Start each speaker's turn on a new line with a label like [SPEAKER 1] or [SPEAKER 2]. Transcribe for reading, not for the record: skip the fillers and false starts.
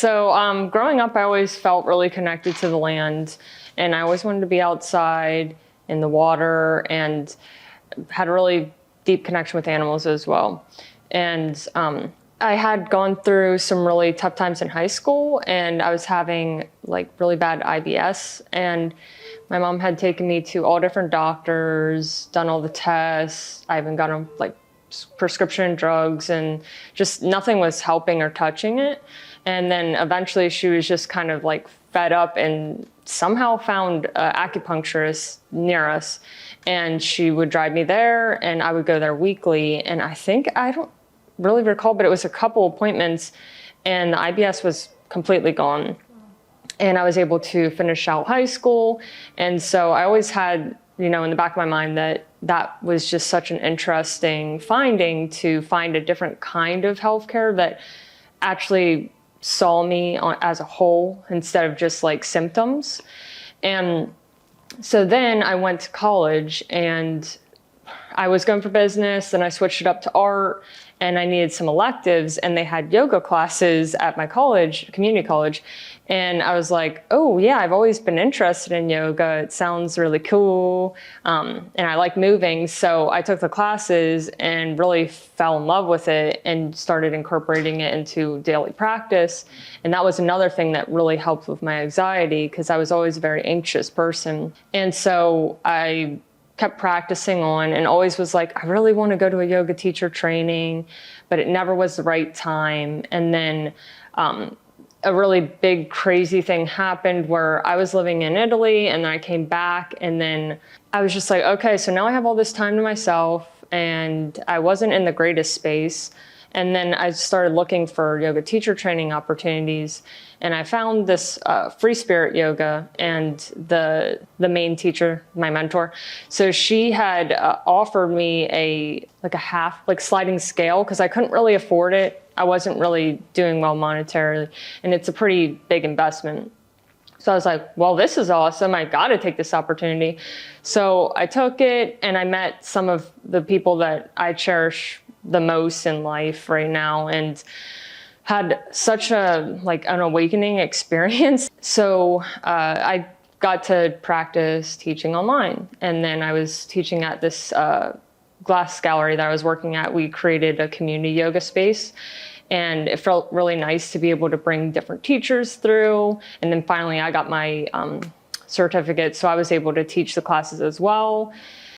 [SPEAKER 1] So growing up, I always felt really connected to the land, and I always wanted to be outside in the water, and had a really deep connection with animals as well. And I had gone through some really tough times in high school, and I was having like really bad IBS, and my mom had taken me to all different doctors, done all the tests. I even got on like prescription drugs, and just nothing was helping or touching it. And then eventually she was just kind of like fed up and somehow found an acupuncturist near us. And she would drive me there, and I would go there weekly. And I don't really recall, but it was a couple appointments, and the IBS was completely gone. And I was able to finish out high school. And so I always had, in the back of my mind that was just such an interesting finding, to find a different kind of healthcare that actually saw me as a whole instead of just like symptoms. And so then I went to college, and I was going for business, and I switched it up to art, and I needed some electives, and they had yoga classes at my college, community college. And I was like, oh yeah, I've always been interested in yoga. It sounds really cool. And I like moving. So I took the classes and really fell in love with it, and started incorporating it into daily practice. And that was another thing that really helped with my anxiety, because I was always a very anxious person. And so I kept practicing on, and always was like, I really want to go to a yoga teacher training, but it never was the right time. And then a really big crazy thing happened where I was living in Italy, and then I came back, and then I was just like, okay, so now I have all this time to myself, and I wasn't in the greatest space. And then I started looking for yoga teacher training opportunities, and I found this Free Spirit Yoga, and the main teacher, my mentor, so she had offered me a half sliding scale, because I couldn't really afford it. I wasn't really doing well monetarily, and it's a pretty big investment. So I was like, well, this is awesome. I got to take this opportunity. So I took it, and I met some of the people that I cherish the most in life right now, and had such an awakening experience. So I got to practice teaching online. And then I was teaching at this glass gallery that I was working at. We created a community yoga space, and it felt really nice to be able to bring different teachers through. And then finally I got my certificate, so I was able to teach the classes as well.